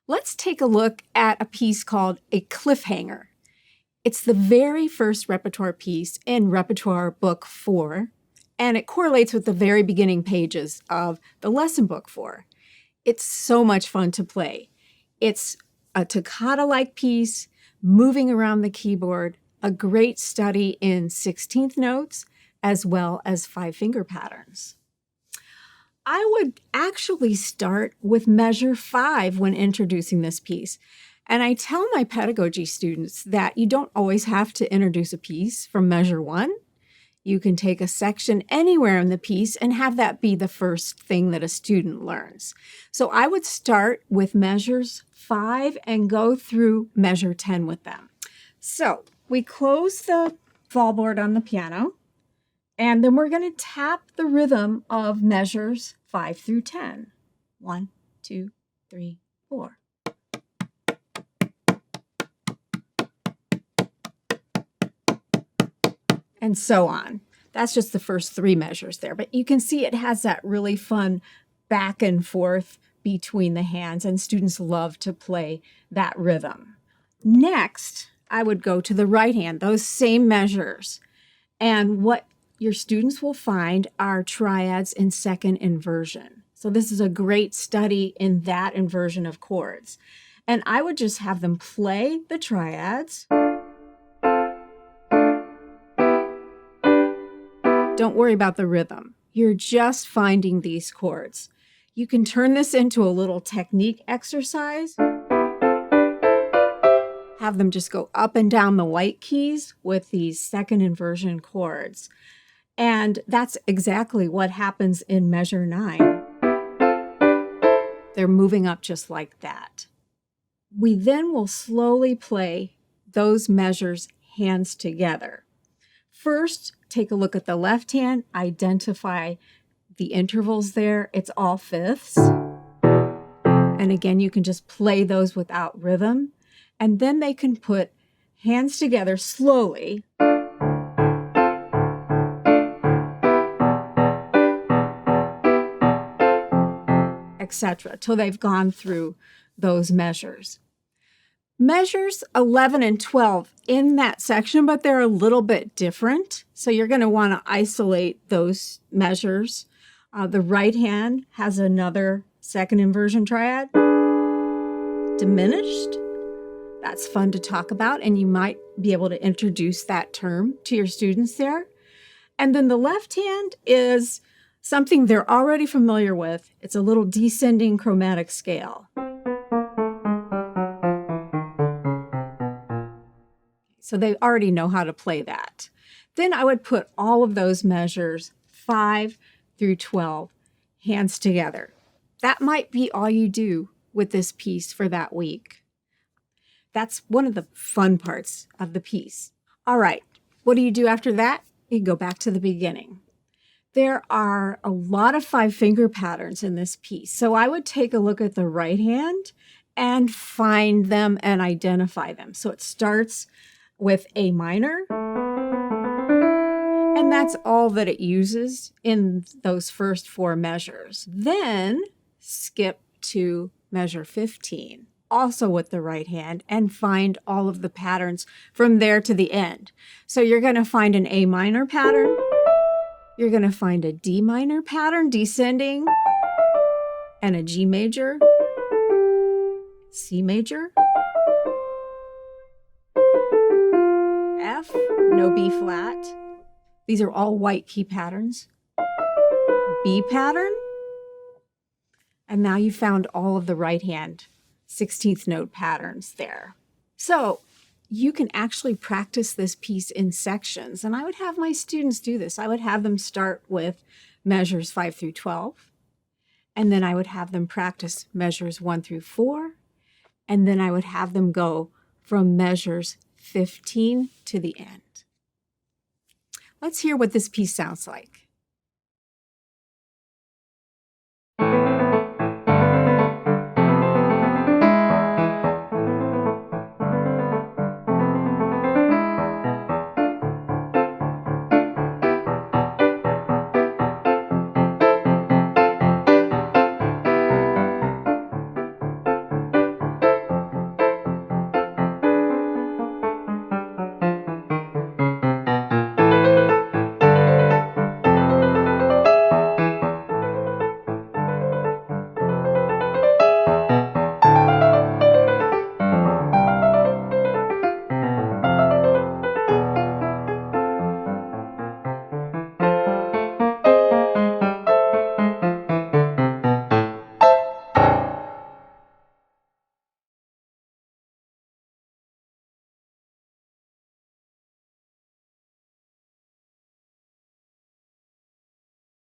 Let's take a look at a piece called a cliffhanger. It's the very first repertoire piece in Repertoire Book 4, and it correlates with the very beginning pages of the lesson book 4. It's so much fun to play. It's a toccata-like piece, moving around the keyboard, a great study in 16th notes, as well as 5-finger patterns. I would actually start with measure 5 when introducing this piece. And I tell my pedagogy students that you don't always have to introduce a piece from measure 1. You can take a section anywhere in the piece and have that be the first thing that a student learns. So I would start with measures 5 and go through measure 10 with them. So we close the fallboard on the piano, and then we're going to tap the rhythm of measures 5 through 10. 1, 2, 3, 4. And so on. That's just the first 3 measures there. But you can see it has that really fun back and forth between the hands, and students love to play that rhythm. Next, I would go to the right hand, those same measures. And what your students will find are triads in second inversion. So this is a great study in that inversion of chords. And I would just have them play the triads. Don't worry about the rhythm. You're just finding these chords. You can turn this into a little technique exercise. Have them just go up and down the white keys with these second inversion chords. And that's exactly what happens in measure 9. They're moving up just like that. We then will slowly play those measures hands together. First, take a look at the left hand, identify the intervals there. It's all fifths. And again, you can just play those without rhythm. And then they can put hands together slowly. Etc., till they've gone through those measures. Measures 11 and 12 in that section, but they're a little bit different. So you're going to want to isolate those measures. The right hand has another second inversion triad. Diminished. That's fun to talk about, and you might be able to introduce that term to your students there. And then the left hand is something they're already familiar with. It's a little descending chromatic scale. So they already know how to play that. Then I would put all of those measures, 5 through 12, hands together. That might be all you do with this piece for that week. That's one of the fun parts of the piece. All right, what do you do after that? You go back to the beginning. There are a lot of 5-finger patterns in this piece. So I would take a look at the right hand and find them and identify them. So it starts with A minor, and that's all that it uses in those first 4 measures. Then skip to measure 15, also with the right hand, and find all of the patterns from there to the end. So you're going to find an A minor pattern. You're going to find a D minor pattern descending, and a G major, C major, F, no B flat. These are all white key patterns. B pattern. And now you found all of the right hand 16th note patterns there. So you can actually practice this piece in sections. And I would have my students do this. I would have them start with measures 5 through 12. And then I would have them practice measures 1 through 4. And then I would have them go from measures 15 to the end. Let's hear what this piece sounds like.